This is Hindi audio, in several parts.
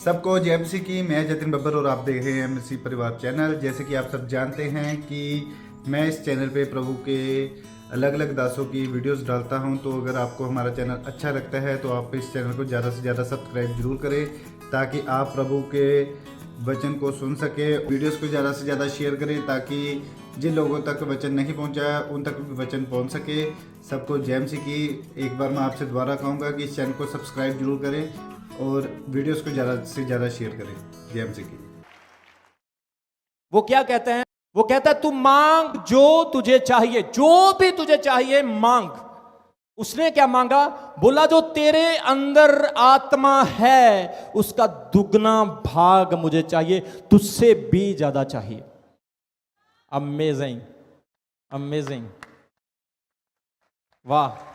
सबको जय मसीह की। मैं जतिन बब्बर और आप देख रहे हैं मसीह परिवार चैनल। जैसे कि आप सब जानते हैं कि मैं इस चैनल पे प्रभु के अलग अलग दासों की वीडियोस डालता हूं, तो अगर आपको हमारा चैनल अच्छा लगता है तो आप इस चैनल को ज़्यादा से ज़्यादा सब्सक्राइब जरूर करें, ताकि आप प्रभु के वचन को सुन सके। वीडियोस को ज़्यादा से ज़्यादा शेयर करें, ताकि जिन लोगों तक वचन नहीं पहुंचा उन तक भी वचन पहुंच सके। सबको जय मसीह की। एक बार मैं आपसे दोबारा कहूँगा कि इस चैनल को सब्सक्राइब जरूर करें और वीडियोस को ज़्यादा से ज़्यादा शेयर करें। जय मसीह की। वो क्या कहते हैं? वो कहता है तू मांग जो तुझे चाहिए, जो भी तुझे चाहिए मांग। उसने क्या मांगा? बोला जो तेरे अंदर आत्मा है उसका दुगना भाग मुझे चाहिए, तुझसे भी ज्यादा चाहिए। अमेजिंग, अमेजिंग, वाह।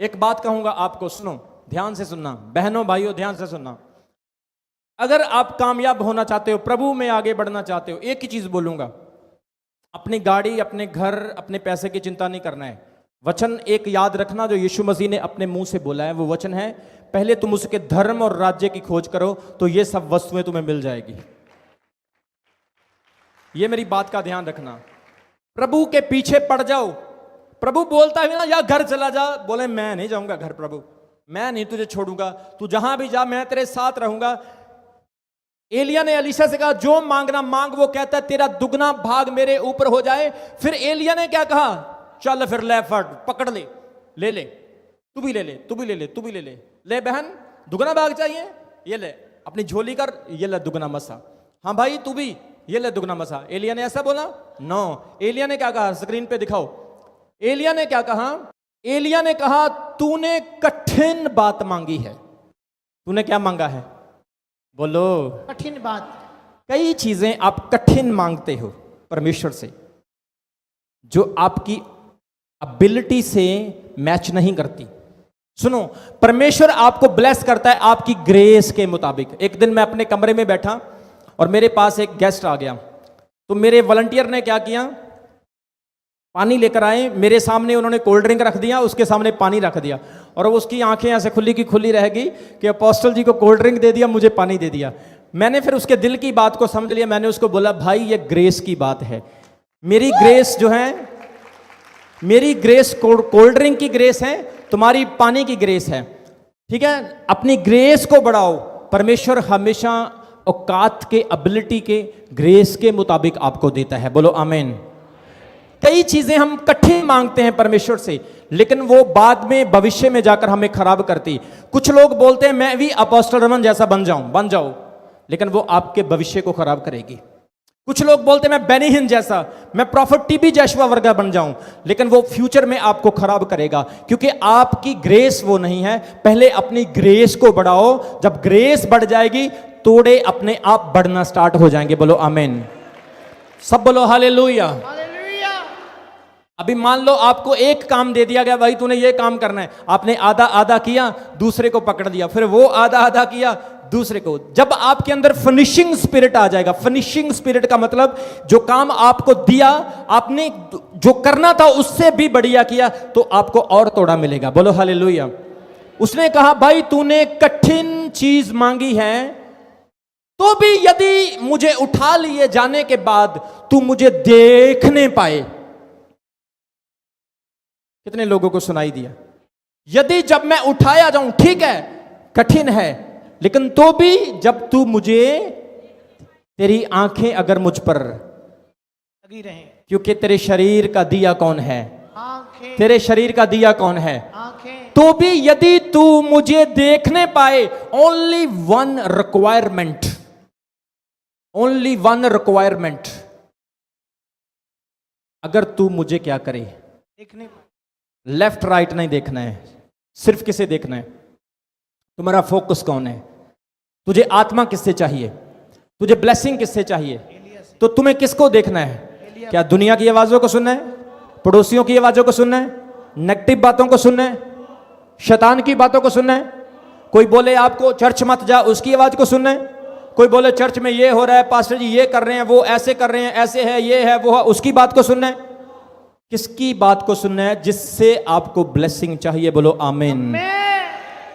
एक बात कहूंगा आपको, सुनो, ध्यान से सुनना, बहनों भाइयों ध्यान से सुनना। अगर आप कामयाब होना चाहते हो, प्रभु में आगे बढ़ना चाहते हो, एक ही चीज बोलूंगा, अपनी गाड़ी, अपने घर, अपने पैसे की चिंता नहीं करना है। वचन एक याद रखना जो यीशु मसीह ने अपने मुंह से बोला है, वो वचन है, पहले तुम उसके धर्म और राज्य की खोज करो तो ये सब वस्तुएं तुम्हें मिल जाएगी। ये मेरी बात का ध्यान रखना। प्रभु के पीछे पड़ जाओ। प्रभु बोलता है ना, या घर चला जा, बोले मैं नहीं जाऊंगा घर, प्रभु मैं नहीं तुझे छोड़ूंगा, तू जहां भी जा मैं तेरे साथ रहूंगा। एलिया ने एलीशा से कहा जो मांगना मांग। वो कहता है तेरा दुगना भाग मेरे ऊपर हो जाए। फिर एलिया ने क्या कहा? चल फिर ले, फट पकड़ ले, ले ले, तू भी ले ले, तू भी ले ले, तू भी ले ले, ले बहन दुगना भाग चाहिए, ये ले अपनी झोली कर, ये ले दुगना मसा। हाँ भाई तू भी ये ले दुगना मसा। एलिया ने ऐसा बोला? नो। एलिया ने क्या कहा? स्क्रीन पे दिखाओ। एलिया ने क्या कहा? एलिया ने कहा तूने कठिन बात मांगी है। तूने क्या मांगा है? बोलो। कठिन बात। कई चीजें आप कठिन मांगते हो परमेश्वर से, जो आपकी एबिलिटी से मैच नहीं करती। सुनो, परमेश्वर आपको ब्लेस करता है आपकी ग्रेस के मुताबिक। एक दिन मैं अपने कमरे में बैठा और मेरे पास एक गेस्ट आ गया, तो मेरे वॉलंटियर ने क्या किया, पानी लेकर आए, मेरे सामने उन्होंने कोल्ड ड्रिंक रख दिया, उसके सामने पानी रख दिया, और उसकी आंखें ऐसे खुली की खुली रह गई कि अपोस्टल जी को कोल्ड ड्रिंक दे दिया, मुझे पानी दे दिया। मैंने फिर उसके दिल की बात को समझ लिया। मैंने उसको बोला भाई ये ग्रेस की बात है। मेरी ग्रेस जो है, मेरी ग्रेस कोल्ड ड्रिंक की ग्रेस है, तुम्हारी पानी की ग्रेस है, ठीक है? अपनी ग्रेस को बढ़ाओ। परमेश्वर हमेशा औकात के, एबिलिटी के, ग्रेस के मुताबिक आपको देता है। बोलो आमीन। कई चीजें हम कठिन मांगते हैं परमेश्वर से, लेकिन वो बाद में भविष्य में जाकर हमें खराब करती। कुछ लोग बोलते हैं मैं भी अपोस्टल रमन जैसा बन जाओ, लेकिन वो आपके भविष्य को खराब करेगी। कुछ लोग बोलते हैं मैं बेनी हिन जैसा, मैं प्रॉफिट टीबी जैशवा वर्गा बन जाऊं, लेकिन वो फ्यूचर में आपको खराब करेगा, क्योंकि आपकी ग्रेस वो नहीं है। पहले अपनी ग्रेस को बढ़ाओ। जब ग्रेस बढ़ जाएगी, तोड़े अपने आप बढ़ना स्टार्ट हो जाएंगे। बोलो आमीन। सब बोलो हालेलुया। अभी मान लो आपको एक काम दे दिया गया, भाई तूने ये काम करना है, आपने आधा आधा किया, दूसरे को पकड़ दिया, फिर वो आधा आधा किया, दूसरे को। जब आपके अंदर फिनिशिंग स्पिरिट आ जाएगा, फिनिशिंग स्पिरिट का मतलब जो काम आपको दिया, आपने जो करना था उससे भी बढ़िया किया, तो आपको और तोड़ा मिलेगा। बोलो हालेलुया। उसने कहा भाई तूने कठिन चीज मांगी है, तो भी यदि मुझे उठा लिए जाने के बाद तू मुझे देखने पाए। कितने लोगों को सुनाई दिया? यदि जब मैं उठाया जाऊं, ठीक है कठिन है, लेकिन तो भी जब तू मुझे, तेरी आंखें अगर मुझ पर लगी रहें, क्योंकि तेरे शरीर का दिया कौन है? आंखें। तेरे शरीर का दिया कौन है? आंखें। तो भी यदि तू मुझे देखने पाए, only one requirement, only one requirement, अगर तू मुझे क्या करे? देखने। लेफ्ट राइट नहीं देखना है, सिर्फ किसे देखना है? तुम्हारा फोकस कौन है? तुझे आत्मा किससे चाहिए? तुझे ब्लेसिंग किससे चाहिए? तो तुम्हें किसको देखना है? क्या दुनिया की आवाजों को सुनना है? पड़ोसियों की आवाजों को सुनना है? नेगेटिव बातों को सुनना है? शैतान की बातों को सुनना है? कोई बोले आपको चर्च मत जा, उसकी आवाज को सुनना है? कोई बोले चर्च में ये हो रहा है, पास्टर जी ये कर रहे हैं, वो ऐसे कर रहे हैं, ऐसे है, ये है, वो है, उसकी बात को सुनना है? किसकी बात को सुनना है? जिससे आपको ब्लेसिंग चाहिए। बोलो आमीन।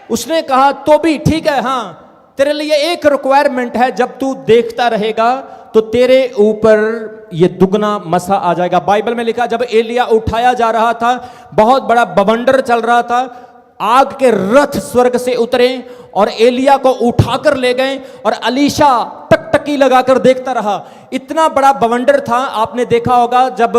उसने कहा तो भी ठीक है, हाँ तेरे लिए एक रिक्वायरमेंट है, जब तू देखता रहेगा तो तेरे ऊपर ये दुगना मसा आ जाएगा। बाइबल में लिखा जब एलिया उठाया जा रहा था, बहुत बड़ा बवंडर चल रहा था, आग के रथ स्वर्ग से उतरे और एलिया को उठाकर ले गए और अलीशा टकटकी लगाकर देखता रहा। इतना बड़ा बवंडर था, आपने देखा होगा जब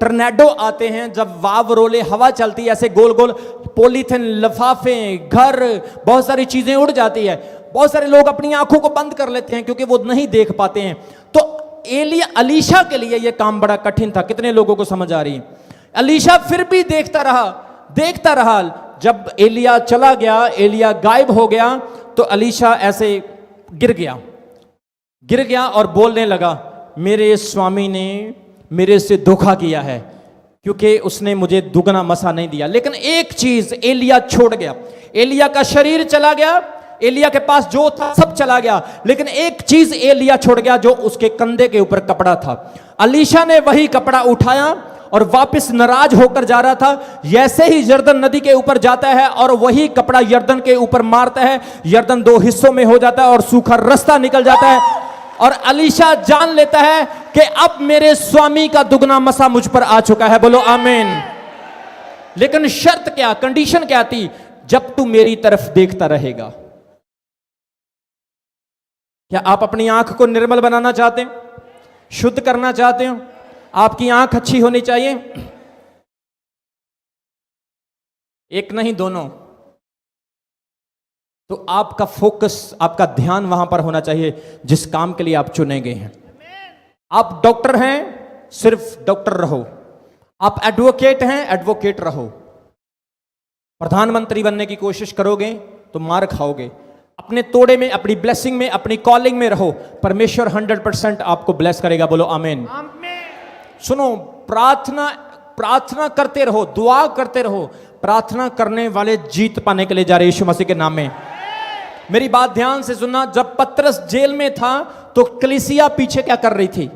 टर्नेडो आते हैं, जब वाव रोले हवा चलती है ऐसे गोल गोल, पॉलीथिन लिफाफे घर बहुत सारी चीजें उड़ जाती है, बहुत सारे लोग अपनी आंखों को बंद कर लेते हैं क्योंकि वो नहीं देख पाते हैं। तो अलीशा के लिए यह काम बड़ा कठिन था। कितने लोगों को समझ आ रही है? अलीशा फिर भी देखता रहा। जब एलिया चला गया, एलिया गायब हो गया, तो अलीशा ऐसे गिर गया और बोलने लगा, मेरे स्वामी ने मेरे से धोखा किया है क्योंकि उसने मुझे दुगना मसा नहीं दिया। लेकिन एक चीज एलिया छोड़ गया, एलिया का शरीर चला गया, एलिया के पास जो था सब चला गया, लेकिन एक चीज एलिया छोड़ गया, जो उसके कंधे के ऊपर कपड़ा था। अलीशा ने वही कपड़ा उठाया और वापस नाराज होकर जा रहा था। जैसे ही यरदन नदी के ऊपर जाता है और वही कपड़ा यरदन के ऊपर मारता है, यरदन दो हिस्सों में हो जाता है और सूखा रास्ता निकल जाता है और अलीशा जान लेता है कि अब मेरे स्वामी का दुगना मसा मुझ पर आ चुका है। बोलो आमीन। लेकिन शर्त क्या, कंडीशन क्या थी? जब तू मेरी तरफ देखता रहेगा। क्या आप अपनी आंख को निर्मल बनाना चाहते हैं, शुद्ध करना चाहते हो? आपकी आंख अच्छी होनी चाहिए, एक नहीं दोनों। तो आपका फोकस, आपका ध्यान वहां पर होना चाहिए जिस काम के लिए आप चुने गए हैं। आप डॉक्टर हैं, सिर्फ डॉक्टर रहो। आप एडवोकेट हैं, एडवोकेट रहो। प्रधानमंत्री बनने की कोशिश करोगे तो मार खाओगे। अपने तोड़े में, अपनी ब्लेसिंग में, अपनी कॉलिंग में रहो, परमेश्वर 100% आपको ब्लेस करेगा। बोलो आमीन। सुनो, प्रार्थना करते रहो, दुआ करते रहो। प्रार्थना करने वाले जीत पाने के लिए जा रहे यीशु मसीह के नाम में। मेरी बात ध्यान से सुनना। जब पतरस जेल में था तो कलीसिया पीछे क्या कर रही थी?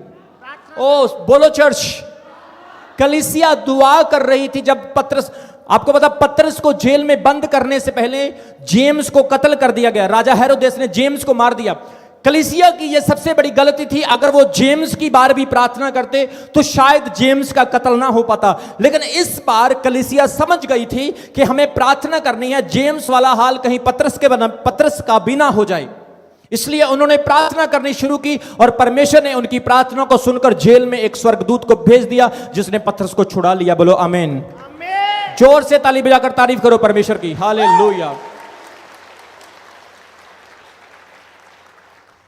ओ बोलो चर्च, कलीसिया दुआ कर रही थी। जब पतरस, आपको पता, पतरस को जेल में बंद करने से पहले जेम्स को कत्ल कर दिया गया। राजा हेरोदेस ने जेम्स को मार दिया। कलीसिया की यह सबसे बड़ी गलती थी। अगर वो जेम्स की बार भी प्रार्थना करते तो शायद जेम्स का कत्ल ना हो पाता। लेकिन इस बार कलीसिया समझ गई थी कि हमें प्रार्थना करनी है, जेम्स वाला हाल कहीं पतरस का भी ना हो जाए। इसलिए उन्होंने प्रार्थना करनी शुरू की और परमेश्वर ने उनकी प्रार्थना को सुनकर जेल में एक स्वर्गदूत को भेज दिया जिसने पतरस को छुड़ा लिया। बोलो आमीन। जोर से ताली बजाकर तारीफ करो परमेश्वर की। हालेलुया।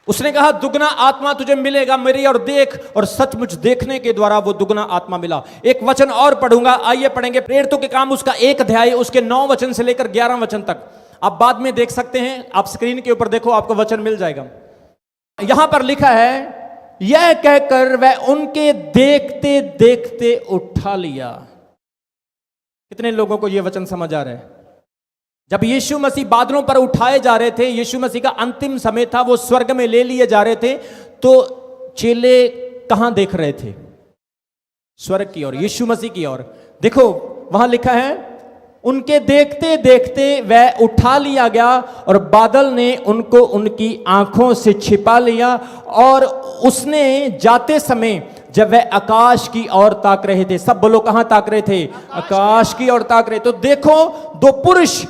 उसने कहा दुगना आत्मा तुझे मिलेगा मेरी और देख, और सचमुच देखने के द्वारा वो दुगना आत्मा मिला। एक वचन और पढ़ूंगा, आइए पढ़ेंगे प्रेरितों के काम उसका 1 अध्याय, उसके 9 वचन से लेकर 11 वचन तक। आप बाद में देख सकते हैं, आप स्क्रीन के ऊपर देखो, आपको वचन मिल जाएगा। यहां पर लिखा है, यह कहकर वह उनके देखते देखते उठा लिया। कितने लोगों को यह वचन समझ आ रहा है? जब यीशु मसीह बादलों पर उठाए जा रहे थे, यीशु मसीह का अंतिम समय था, वो स्वर्ग में ले लिए जा रहे थे, तो चेले कहां देख रहे थे? स्वर्ग की ओर, यीशु मसीह की ओर। देखो वहां लिखा है, उनके देखते देखते वह उठा लिया गया और बादल ने उनको उनकी आंखों से छिपा लिया। और उसने जाते समय जब वह आकाश की ओर ताक रहे थे, सब बोलो कहां ताक रहे थे? आकाश की ओर ताक रहे। तो देखो 2 पुरुष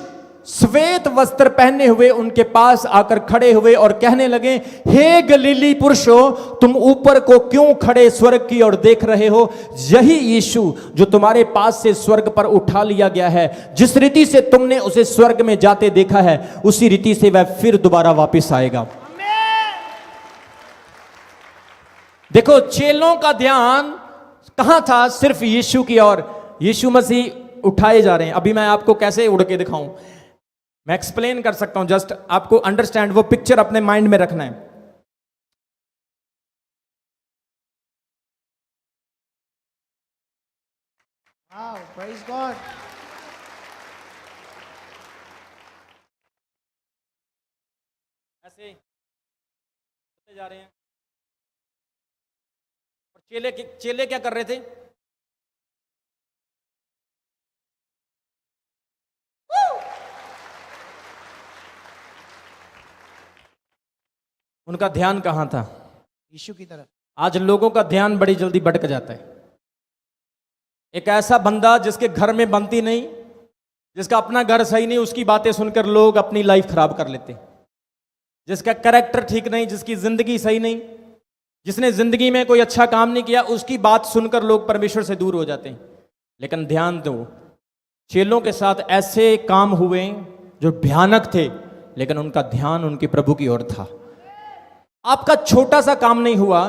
श्वेत वस्त्र पहने हुए उनके पास आकर खड़े हुए और कहने लगे, हे गलीली पुरुषों, तुम ऊपर को क्यों खड़े स्वर्ग की ओर देख रहे हो? यही यीशु जो तुम्हारे पास से स्वर्ग पर उठा लिया गया है, जिस रीति से तुमने उसे स्वर्ग में जाते देखा है, उसी रीति से वह फिर दोबारा वापस आएगा। देखो चेलों का ध्यान कहां था? सिर्फ यीशु की ओर। यीशु मसीह उठाए जा रहे हैं। अभी मैं आपको कैसे उड़ के दिखाऊं, मैं एक्सप्लेन कर सकता हूं, जस्ट आपको अंडरस्टैंड, वो पिक्चर अपने माइंड में रखना है। Wow, praise God. ऐसे होते जा रहे हैं और चेले क्या कर रहे थे? उनका ध्यान कहाँ था? यीशु की तरफ। आज लोगों का ध्यान बड़ी जल्दी भटक जाता है। एक ऐसा बंदा जिसके घर में बनती नहीं, जिसका अपना घर सही नहीं, उसकी बातें सुनकर लोग अपनी लाइफ खराब कर लेते हैं। जिसका कैरेक्टर ठीक नहीं, जिसकी जिंदगी सही नहीं, जिसने जिंदगी में कोई अच्छा काम नहीं किया, उसकी बात सुनकर लोग परमेश्वर से दूर हो जाते हैं। लेकिन ध्यान दो, चेलों के साथ ऐसे काम हुए जो भयानक थे, लेकिन उनका ध्यान उनके प्रभु की ओर था। आपका छोटा सा काम नहीं हुआ,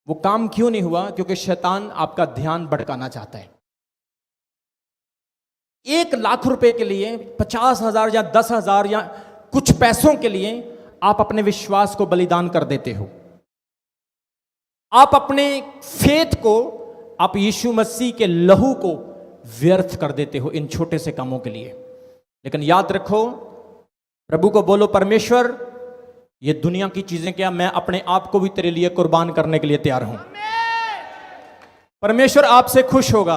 वो काम क्यों नहीं हुआ? क्योंकि शैतान आपका ध्यान भटकाना चाहता है। 1 लाख रुपए के लिए, 50,000 या 10,000 या कुछ पैसों के लिए आप अपने विश्वास को बलिदान कर देते हो। आप अपने फेथ को, आप यीशु मसीह के लहू को व्यर्थ कर देते हो इन छोटे से कामों के लिए। लेकिन याद रखो, प्रभु को बोलो, परमेश्वर ये दुनिया की चीजें क्या, मैं अपने आप को भी तेरे लिए कुर्बान करने के लिए तैयार हूं। परमेश्वर आपसे खुश होगा,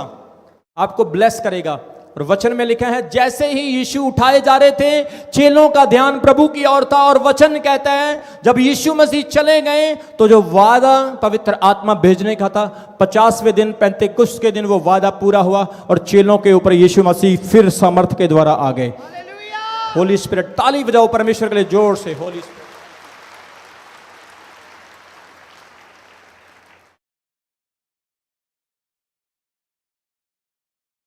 आपको ब्लेस करेगा। और वचन में लिखा है, जैसे ही यीशु उठाए जा रहे थे, चेलों का ध्यान प्रभु की ओर था। और वचन कहता है, जब यीशु मसीह चले गए तो जो वादा पवित्र आत्मा भेजने का था, 50वें दिन पेंतेकुस्त के दिन वो वादा पूरा हुआ और चेलों के ऊपर यीशु मसीह फिर सामर्थ के द्वारा आ गए। होली स्पिरिट, ताली बजाओ परमेश्वर के लिए जोर से। होली स्पिरिट,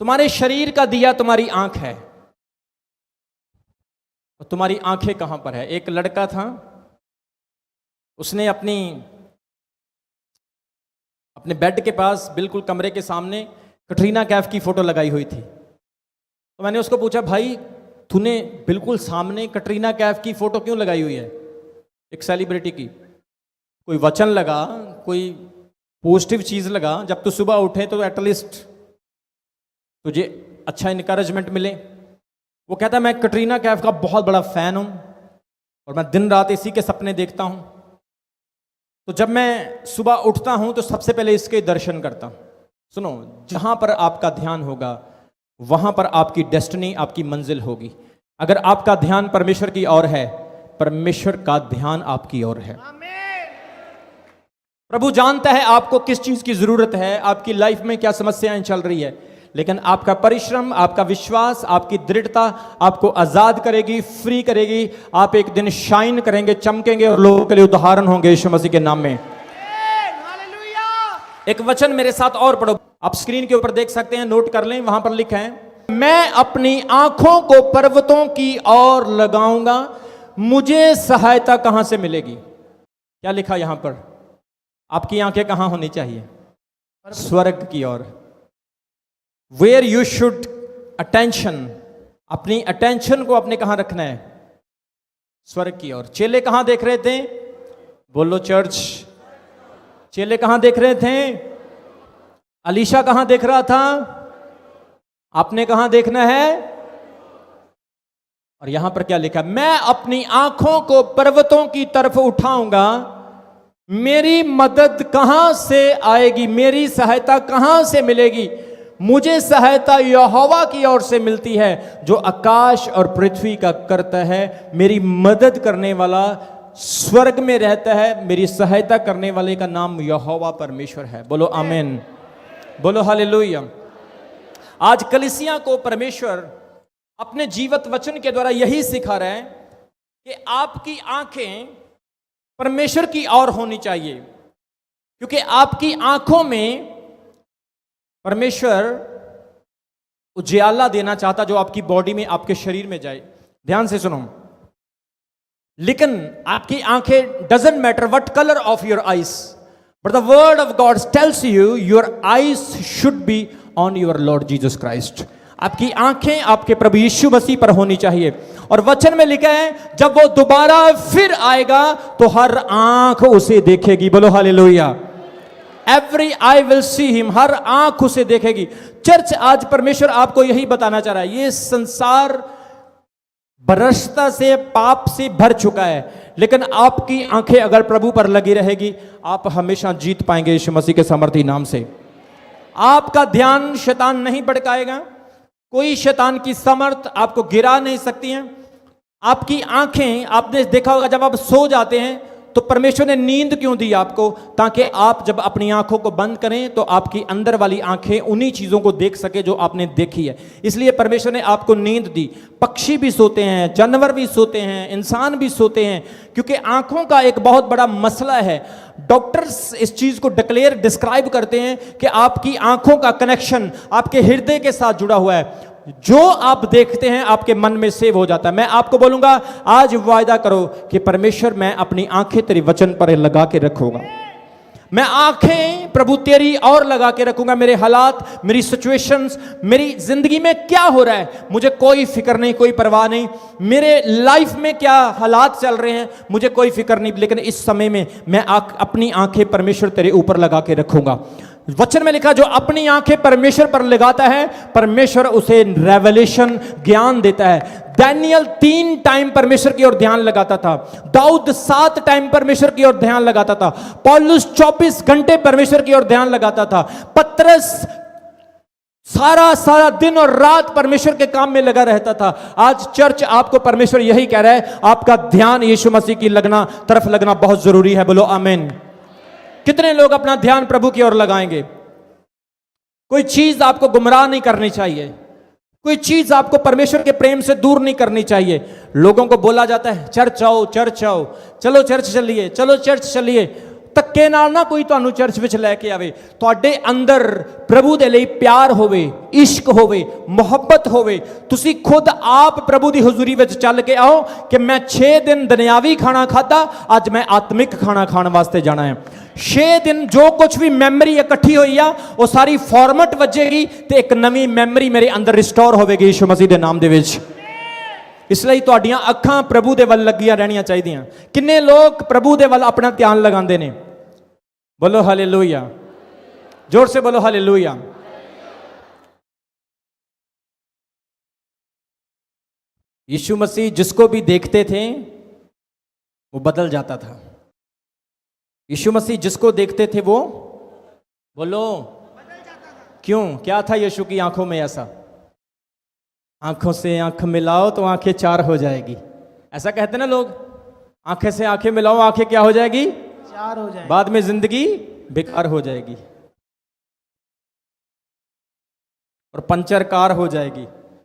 तुम्हारे शरीर का दिया तुम्हारी आंख है। और तुम्हारी आंखें कहां पर है? एक लड़का था, उसने अपने बेड के पास, बिल्कुल कमरे के सामने कटरीना कैफ की फोटो लगाई हुई थी। तो मैंने उसको पूछा, भाई तूने बिल्कुल सामने कटरीना कैफ की फोटो क्यों लगाई हुई है, एक सेलिब्रिटी की? कोई वचन लगा, कोई पॉजिटिव चीज लगा, जब तू सुबह उठे तो एटलीस्ट तुझे अच्छा इनकरेजमेंट मिले। वो कहता है, मैं कटरीना कैफ का बहुत बड़ा फैन हूं और मैं दिन रात इसी के सपने देखता हूं। तो जब मैं सुबह उठता हूं तो सबसे पहले इसके दर्शन करता हूं। सुनो, जहां पर आपका ध्यान होगा वहां पर आपकी डेस्टिनी, आपकी मंजिल होगी। अगर आपका ध्यान परमेश्वर की ओर है, परमेश्वर का ध्यान आपकी ओर है। प्रभु जानता है आपको किस चीज की जरूरत है, आपकी लाइफ में क्या समस्याएं चल रही है, लेकिन आपका परिश्रम, आपका विश्वास, आपकी दृढ़ता आपको आजाद करेगी, फ्री करेगी। आप एक दिन शाइन करेंगे, चमकेंगे और लोगों के लिए उदाहरण होंगे यीशु मसीह के नाम में। एक वचन मेरे साथ और पढ़ो, आप स्क्रीन के ऊपर देख सकते हैं, नोट कर लें। वहां पर लिखा है, मैं अपनी आंखों को पर्वतों की ओर लगाऊंगा, मुझे सहायता कहां से मिलेगी? क्या लिखा यहां पर? आपकी आंखें कहां होनी चाहिए? स्वर्ग की ओर। वेयर यू शुड अटेंशन, अपनी अटेंशन को अपने कहां रखना है? स्वर्ग की ओर। चेले कहां देख रहे थे? बोलो चर्च। चेले कहां देख रहे थे? अलीशा कहां देख रहा था? आपने कहां देखना है? और यहां पर क्या लिखा? मैं अपनी आंखों को पर्वतों की तरफ उठाऊंगा, मेरी मदद कहां से आएगी, मेरी सहायता कहां से मिलेगी? मुझे सहायता यहोवा की ओर से मिलती है, जो आकाश और पृथ्वी का करता है। मेरी मदद करने वाला स्वर्ग में रहता है, मेरी सहायता करने वाले का नाम यहोवा परमेश्वर है। बोलो आमीन, बोलो हालेलुया। आज कलीसिया को परमेश्वर अपने जीवित वचन के द्वारा यही सिखा रहा है कि आपकी आंखें परमेश्वर की ओर होनी चाहिए, क्योंकि आपकी आंखों में परमेश्वर उजियाला देना चाहता, जो आपकी बॉडी में, आपके शरीर में जाए। ध्यान से सुनो, लेकिन आपकी आंखें, doesn't matter what colour of your eyes, but the word of God tells you your eyes should be on your Lord Jesus Christ. आपकी आंखें आपके प्रभु यीशु मसीह पर होनी चाहिए। और वचन में लिखा है, जब वो दोबारा फिर आएगा तो हर आंख उसे देखेगी। बोलो hallelujah. Every eye will see him, हर आंख उसे देखेगी। चर्च, आज परमेश्वर आपको यही बताना चाह रहा है, ये संसार भ्रष्टता से, पाप से भर चुका है, लेकिन आपकी आंखें अगर प्रभु पर लगी रहेगी, आप हमेशा जीत पाएंगे यीशु मसीह के सामर्थी नाम से। आपका ध्यान शैतान नहीं भड़काएगा, कोई शैतान की समर्थ आपको गिरा नहीं सकती है। आपकी आंखें, आपने देखा होगा जब आप सो जाते हैं तो परमेश्वर ने नींद क्यों दी आपको? ताकि आप जब अपनी आंखों को बंद करें तो आपकी अंदर वाली आंखें उन्हीं चीजों को देख सके जो आपने देखी है। इसलिए परमेश्वर ने आपको नींद दी। पक्षी भी सोते हैं, जानवर भी सोते हैं, इंसान भी सोते हैं, क्योंकि आंखों का एक बहुत बड़ा मसला है। डॉक्टर्स इस चीज को डिस्क्राइब करते हैं कि आपकी आंखों का कनेक्शन आपके हृदय के साथ जुड़ा हुआ है। जो आप देखते हैं आपके मन में सेव हो जाता है। मैं आपको बोलूंगा, आज वायदा करो कि परमेश्वर, मैं अपनी आंखें तेरे वचन पर लगा के रखूंगा। मैं आंखें प्रभु तेरी और लगा के रखूंगा। मेरे हालात, मेरी सिचुएशंस, मेरी जिंदगी में क्या हो रहा है मुझे कोई फिक्र नहीं, कोई परवाह नहीं। मेरे लाइफ में क्या हालात चल रहे हैं मुझे कोई फिक्र नहीं, लेकिन इस समय में मैं अपनी आंखें परमेश्वर तेरे ऊपर लगा के रखूंगा। वचन में लिखा, जो अपनी आंखें परमेश्वर पर लगाता है परमेश्वर उसे रेवलेशन, ज्ञान देता है। दानियल 3 टाइम परमेश्वर की ओर ध्यान लगाता था। दाऊद 7 टाइम परमेश्वर की ओर ध्यान लगाता था। पौलुस 24 घंटे परमेश्वर की ओर ध्यान लगाता था। पतरस सारा दिन और रात परमेश्वर के काम में लगा रहता था। आज चर्च आपको परमेश्वर यही कह रहा है, आपका ध्यान यीशु मसीह की तरफ लगना बहुत जरूरी है। बोलो आमीन। कितने लोग अपना ध्यान प्रभु की ओर लगाएंगे? कोई चीज आपको गुमराह नहीं करनी चाहिए, कोई चीज आपको परमेश्वर के प्रेम से दूर नहीं करनी चाहिए। लोगों को बोला जाता है चर्च आओ, चर्च आओ, चलो चर्च चलिए, चलो चर्च चलिए। ਧੱਕੇ ਨਾਲ ਨਾ ਕੋਈ ਤੁਹਾਨੂੰ ਚਰਚ ਵਿੱਚ ਲੈ ਕੇ ਆਵੇ। ਤੁਹਾਡੇ ਅੰਦਰ ਪ੍ਰਭੂ ਦੇ ਲਈ ਪਿਆਰ ਹੋਵੇ, ਇਸ਼ਕ ਹੋਵੇ, ਮੁਹੱਬਤ ਹੋਵੇ। ਤੁਸੀਂ ਖੁਦ ਆਪ ਪ੍ਰਭੂ ਦੀ ਹਜ਼ੂਰੀ ਵਿੱਚ ਚੱਲ ਕੇ ਆਓ ਕਿ ਮੈਂ 6 ਦਿਨ ਦੁਨਿਆਵੀ ਖਾਣਾ ਖਾਦਾ, ਅੱਜ ਮੈਂ ਆਤਮਿਕ ਖਾਣਾ ਖਾਣ ਵਾਸਤੇ ਜਾਣਾ ਹੈ। 6 दिन जो कुछ भी मैमरी इकट्ठी हुई आ वो सारी फॉर्मेट वजेगी ਤੇ ਇੱਕ ਨਵੀਂ ਮੈਮਰੀ ਮੇਰੇ ਅੰਦਰ ਰਿਸਟੋਰ ਹੋਵੇਗੀ ਯीशु मसीह ਦੇ ਨਾਮ ਦੇ ਵਿੱਚ। ਇਸ ਲਈ ਤੁਹਾਡੀਆਂ ਅੱਖਾਂ ਪ੍ਰਭੂ ਦੇ ਵੱਲ ਲੱਗੀਆਂ ਰਹਿਣੀਆਂ ਚਾਹੀਦੀਆਂ। ਕਿੰਨੇ ਲੋਕ ਪ੍ਰਭੂ ਦੇ ਵੱਲ ਆਪਣਾ ਧਿਆਨ ਲਗਾਉਂਦੇ ਨੇ? बोलो हालेलुया, जोर से बोलो हालेलुया। यीशु मसीह जिसको भी देखते थे वो बदल जाता था। यीशु मसीह जिसको देखते थे वो, बोलो, क्यों? क्या था यीशु की आंखों में ऐसा? आंखों से आंख मिलाओ तो आंखें 4 हो जाएगी, ऐसा कहते ना लोग। आंखें से आंखें मिलाओ, आंखें क्या हो जाएगी? 4 हो जाएगी। बाद में जिंदगी बेकार हो जाएगी और पंचर कार हो जाएगी,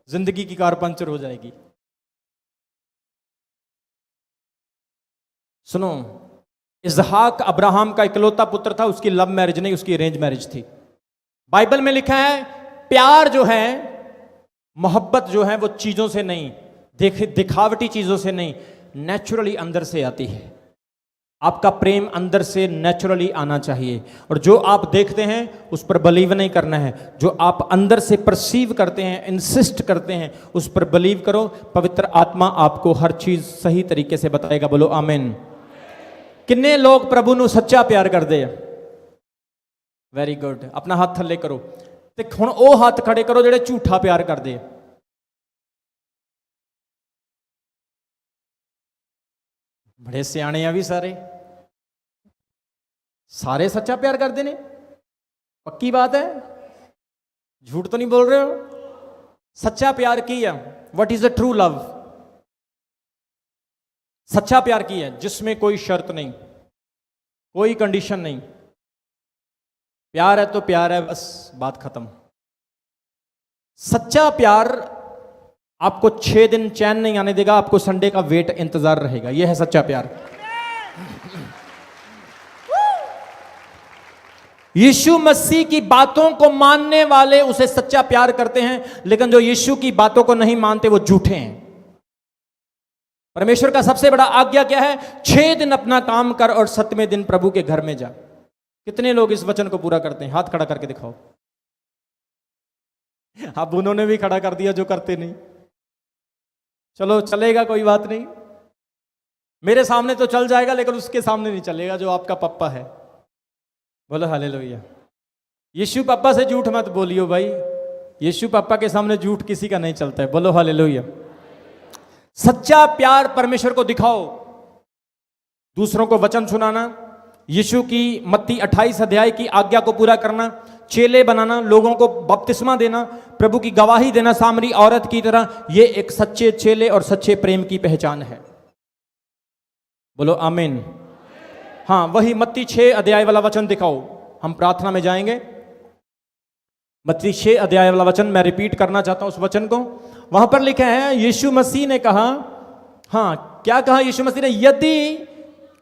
जिंदगी की कार पंचर हो जाएगी। सुनो, इसहाक अब्राहम का इकलौता पुत्र था। उसकी लव मैरिज नहीं, उसकी अरेंज मैरिज थी। बाइबल में लिखा है प्यार जो है, मोहब्बत जो है वो चीजों से नहीं, दिखावटी चीजों से नहीं, नेचुरली अंदर से आती है। आपका प्रेम अंदर से नेचुरली आना चाहिए। और जो आप देखते हैं उस पर बिलीव नहीं करना है, जो आप अंदर से परसीव करते हैं, इंसिस्ट करते हैं, उस पर बिलीव करो। पवित्र आत्मा आपको हर चीज सही तरीके से बताएगा। बोलो आमीन। किन्ने लोग प्रभु ਨੂੰ ਸੱਚਾ ਪਿਆਰ ਕਰਦੇ ਆ? Very good. ਆਪਣਾ ਹੱਥ ਥੱਲੇ ਕਰੋ ਤੇ ਹੁਣ ਉਹ ਹੱਥ ਖੜੇ ਕਰੋ ਜਿਹੜੇ ਝੂਠਾ ਪਿਆਰ ਕਰਦੇ ਆ। बड़े सियाने आ भी सारे सच्चा प्यार करते ने? पक्की बात है? झूठ तो नहीं बोल रहे हो? सच्चा प्यार की है? What is a true love? सच्चा प्यार की है जिसमें कोई शर्त नहीं, कोई कंडीशन नहीं। प्यार है तो प्यार है, बस बात खत्म। सच्चा प्यार आपको 6 दिन चैन नहीं आने देगा, आपको संडे का वेट इंतजार रहेगा। यह है सच्चा प्यार। यीशु मसीह की बातों को मानने वाले उसे सच्चा प्यार करते हैं, लेकिन जो यीशु की बातों को नहीं मानते वो झूठे हैं। परमेश्वर का सबसे बड़ा आज्ञा क्या है? 6 दिन अपना काम कर और 7वें दिन प्रभु के घर में जा। कितने लोग इस वचन को पूरा करते हैं? हाथ खड़ा करके दिखाओ। अब उन्होंने भी खड़ा कर दिया जो करते नहीं। चलो चलेगा, कोई बात नहीं। मेरे सामने तो चल जाएगा लेकिन उसके सामने नहीं चलेगा जो आपका पप्पा है। बोलो हालेलुया। यीशु पापा से झूठ मत बोलियो भाई, यीशु पापा के सामने झूठ किसी का नहीं चलता है। बोलो हालेलुया। सच्चा प्यार परमेश्वर को दिखाओ, दूसरों को वचन सुनाना, यीशु की मत्ती 28 अध्याय की आज्ञा को पूरा करना, चेले बनाना, लोगों को बपतिस्मा देना, प्रभु की गवाही देना सामरी औरत की तरह, ये एक सच्चे चेले और सच्चे प्रेम की पहचान है। बोलो आमीन। हाँ, वही मत्ती 6 अध्याय वाला वचन दिखाओ, हम प्रार्थना में जाएंगे। मत्ती 6 अध्याय वाला वचन मैं रिपीट करना चाहता हूं उस वचन को। वहां पर लिखा है, यीशु मसीह ने कहा, हाँ क्या कहा यीशु मसीह ने, यदि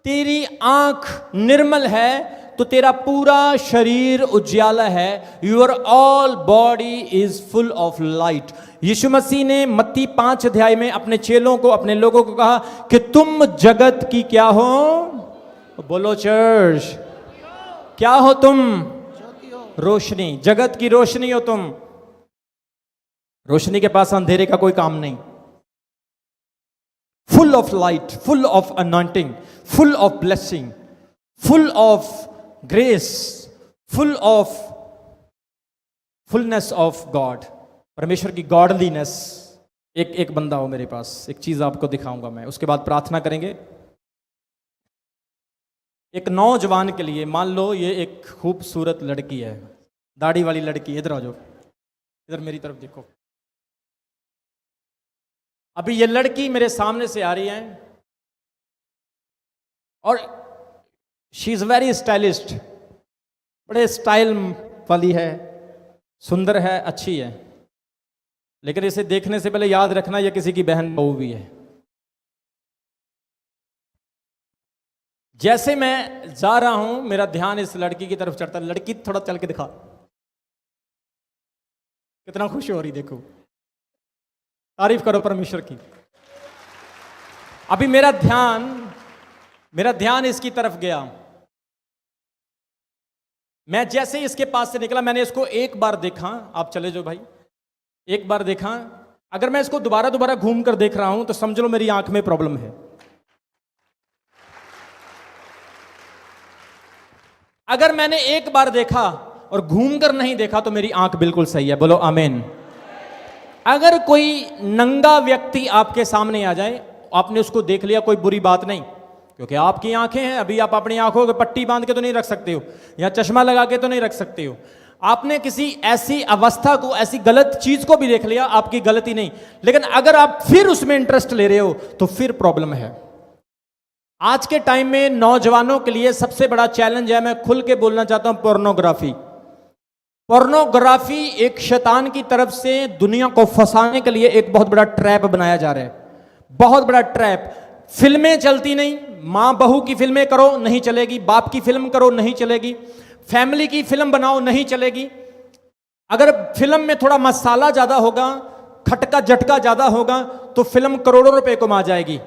तेरी आंख निर्मल है तो तेरा पूरा शरीर उज्याला है, your all body is full of light. Yeshu Masih ने मत्ती 5 अध्याय में अपने चेलों को, अपने लोगों को कहा कि तुम जगत की क्या हो, बोलो चर्च, क्या हो तुम, रोशनी, जगत की रोशनी हो तुम। रोशनी के पास अंधेरे का कोई काम नहीं। Full of light, full of anointing, full of blessing, full of grace, full of fullness of God, परमेश्वर की गॉडलीनेस। एक बंदा हो मेरे पास, एक चीज आपको दिखाऊंगा मैं, उसके बाद प्रार्थना करेंगे। एक नौजवान के लिए, मान लो ये एक खूबसूरत लड़की है, दाढ़ी वाली लड़की, इधर आ जाओ, इधर मेरी तरफ देखो। अभी ये लड़की मेरे सामने से आ रही है और शी इज वेरी स्टाइलिस्ट, बड़े स्टाइल वाली है, सुंदर है, अच्छी है, लेकिन इसे देखने से पहले याद रखना ये किसी की बहन बहू भी है। जैसे मैं जा रहा हूं मेरा ध्यान इस लड़की की तरफ चढ़ता है। लड़की थोड़ा चल के दिखा, कितना खुश हो रही, देखो, तारीफ करो परमेश्वर की। अभी मेरा ध्यान इसकी तरफ गया। मैं जैसे ही इसके पास से निकला, मैंने इसको एक बार देखा, आप चले जाओ भाई, एक बार देखा। अगर मैं इसको दोबारा घूम कर देख रहा हूं तो समझ लो मेरी आंख में प्रॉब्लम है। अगर मैंने एक बार देखा और घूम कर नहीं देखा तो मेरी आंख बिल्कुल सही है, बोलो आमीन। अगर कोई नंगा व्यक्ति आपके सामने आ जाए, आपने उसको देख लिया, कोई बुरी बात नहीं, क्योंकि आपकी आंखें हैं। अभी आप अपनी आंखों को पट्टी बांध के तो नहीं रख सकते हो, या चश्मा लगा के तो नहीं रख सकते हो। आपने किसी ऐसी अवस्था को, ऐसी गलत चीज को भी देख लिया, आपकी गलती नहीं, लेकिन अगर आप फिर उसमें इंटरेस्ट ले रहे हो तो फिर प्रॉब्लम है। आज के टाइम में नौजवानों के लिए सबसे बड़ा चैलेंज है, मैं खुल के बोलना चाहता हूं, पोर्नोग्राफी। पोर्नोग्राफी एक शैतान की तरफ से दुनिया को फंसाने के लिए एक बहुत बड़ा ट्रैप बनाया जा रहा है, बहुत बड़ा ट्रैप। फिल्में चलती नहीं, मां बहू की फिल्में करो नहीं चलेगी, बाप की फिल्म करो नहीं चलेगी, फैमिली की फिल्म बनाओ नहीं चलेगी। अगर फिल्म में थोड़ा मसाला ज्यादा होगा, खटका झटका ज्यादा होगा तो फिल्म करोड़ों रुपए कमा जाएगी।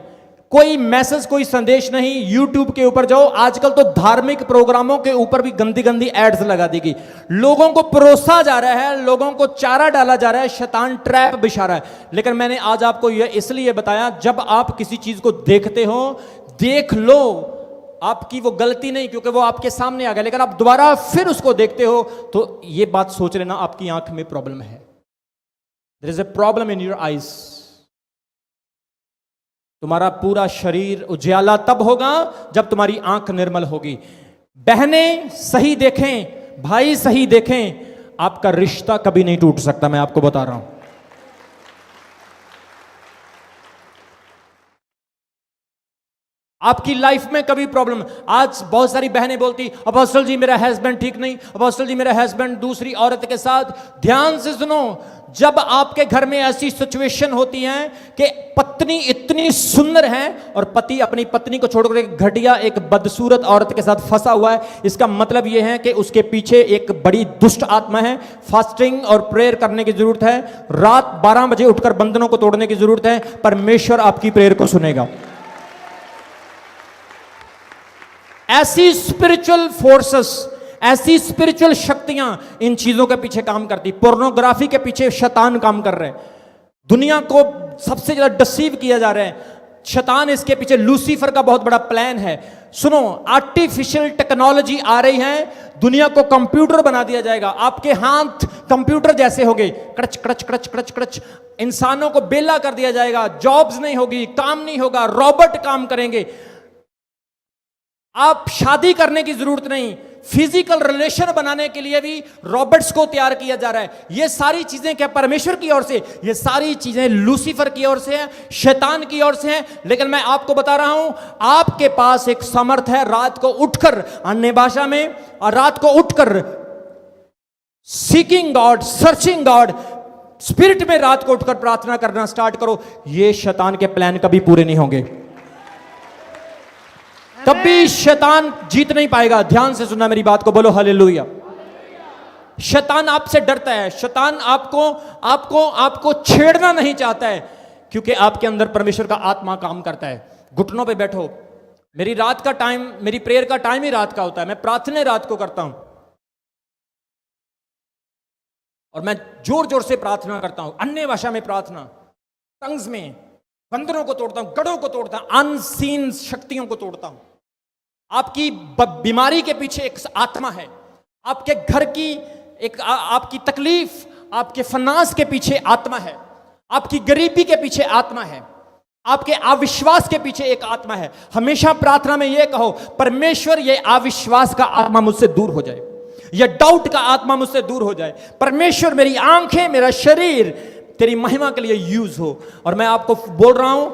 कोई मैसेज, कोई संदेश नहीं। यूट्यूब के ऊपर जाओ, आजकल तो धार्मिक प्रोग्रामों के ऊपर भी गंदी गंदी एड्स लगा देगी। लोगों को परोसा जा रहा है, लोगों को चारा डाला जा रहा है, शैतान ट्रैप बिछा रहा है। लेकिन मैंने आज आपको यह इसलिए बताया, जब आप किसी चीज को देखते हो, देख लो, आपकी वो गलती नहीं, क्योंकि वो आपके सामने आ गया, लेकिन आप दोबारा फिर उसको देखते हो तो ये बात सोच लेना, आपकी आंख में प्रॉब्लम है। There is a problem in your eyes. तुम्हारा पूरा शरीर उजाला तब होगा जब तुम्हारी आंख निर्मल होगी। बहनें सही देखें, भाई सही देखें, आपका रिश्ता कभी नहीं टूट सकता, मैं आपको बता रहा हूं। आपकी लाइफ में कभी प्रॉब्लम, आज बहुत सारी बहनें बोलती, अपोस्टल जी मेरा हस्बैंड ठीक नहीं, अपोस्टल जी मेरा हस्बैंड दूसरी औरत के साथ। ध्यान से सुनो, जब आपके घर में ऐसी सिचुएशन होती है कि पत्नी इतनी सुंदर है और पति अपनी पत्नी को छोड़कर एक घटिया, एक बदसूरत औरत के साथ फंसा हुआ है, इसका मतलब यह है कि उसके पीछे एक बड़ी दुष्ट आत्मा है। फास्टिंग और प्रेयर करने की जरूरत है, रात 12 बजे उठकर बंधनों को तोड़ने की जरूरत है, परमेश्वर आपकी प्रेयर को सुनेगा। ऐसी स्पिरिचुअल फोर्सेस, ऐसी स्पिरिचुअल शक्तियां इन चीजों के पीछे काम करती। पोर्नोग्राफी के पीछे शैतान काम कर रहे हैं, दुनिया को सबसे ज्यादा डिसीव किया जा रहा है। शैतान इसके पीछे, लूसीफर का बहुत बड़ा प्लान है। सुनो, आर्टिफिशियल टेक्नोलॉजी आ रही है, दुनिया को कंप्यूटर बना दिया जाएगा, आपके हाथ कंप्यूटर जैसे हो गए, क्रच क्रच क्रच क्रच क्रच। इंसानों को बेला कर दिया जाएगा, जॉब्स नहीं होगी, काम नहीं होगा, रोबोट काम करेंगे। आप शादी करने की जरूरत नहीं, फिजिकल रिलेशन बनाने के लिए भी रॉबर्ट्स को तैयार किया जा रहा है। ये सारी चीजें क्या परमेश्वर की ओर से? ये सारी चीजें लूसीफर की ओर से है, शैतान की ओर से है। लेकिन मैं आपको बता रहा हूं, आपके पास एक समर्थ है, रात को उठकर अन्य भाषा में, और रात को उठकर seeking God, searching God, spirit में रात को उठकर प्रार्थना करना स्टार्ट करो। ये शैतान के प्लान कभी पूरे नहीं होंगे, कभी शैतान जीत नहीं पाएगा। ध्यान से सुनना मेरी बात को, बोलो हालेलुया। शैतान आपसे डरता है, शैतान आपको छेड़ना नहीं चाहता है, क्योंकि आपके अंदर परमेश्वर का आत्मा काम करता है। घुटनों पे बैठो। मेरी रात का टाइम, मेरी प्रेयर का टाइम ही रात का होता है। मैं प्रार्थना रात को करता हूं, और मैं जोर जोर से प्रार्थना करता हूं, अन्य भाषा में प्रार्थना, टंग्स में, बंदरों को तोड़ता हूं, गढ़ों को तोड़ता हूं, अनसीन शक्तियों को तोड़ता हूं। आपकी बीमारी के पीछे एक आत्मा है, आपके घर की एक आपकी तकलीफ, आपके फनास के पीछे आत्मा है, आपकी गरीबी के पीछे आत्मा है, आपके अविश्वास के पीछे एक आत्मा है। हमेशा प्रार्थना में यह कहो, परमेश्वर ये अविश्वास का आत्मा मुझसे दूर हो जाए, यह डाउट का आत्मा मुझसे दूर हो जाए। परमेश्वर मेरी आंखें, मेरा शरीर तेरी महिमा के लिए यूज हो। और मैं आपको बोल रहा हूं,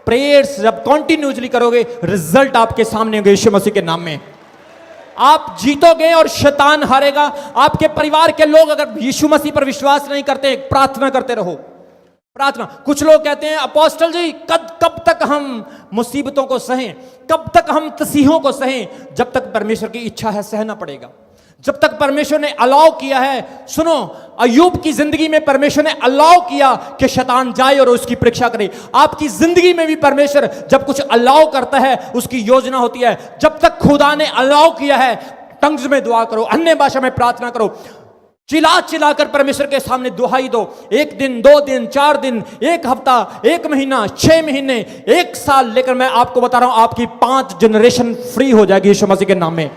प्रेयर्स जब कंटिन्यूअसली करोगे, रिजल्ट आपके सामने होंगे यीशु मसीह के नाम में। आप जीतोगे और शैतान हारेगा। आपके परिवार के लोग अगर यीशु मसीह पर विश्वास नहीं करते, प्रार्थना करते रहो, प्रार्थना। कुछ लोग कहते हैं, अपोस्टल जी कब तक हम मुसीबतों को सहें, कब तक हम तसीहों को सहें? जब तक परमेश्वर की इच्छा है सहना पड़ेगा, जब तक परमेश्वर ने अलाउ किया है। सुनो, अय्यूब की जिंदगी में परमेश्वर ने अलाउ किया कि शैतान जाए और उसकी परीक्षा करे। आपकी जिंदगी में भी परमेश्वर जब कुछ अलाउ करता है, उसकी योजना होती है। जब तक खुदा ने अलाउ किया है, टंग्स में दुआ करो, अन्य भाषा में प्रार्थना करो, चिल्ला चिल्लाकर परमेश्वर के सामने दुहाई दो। 1 दिन, 2 दिन, 4 दिन, 1 हफ्ता, 1 महीना, 6 महीने, 1 साल, लेकर मैं आपको बता रहा हूं, आपकी 5 जनरेशन फ्री हो जाएगी यीशु मसीह के नाम में।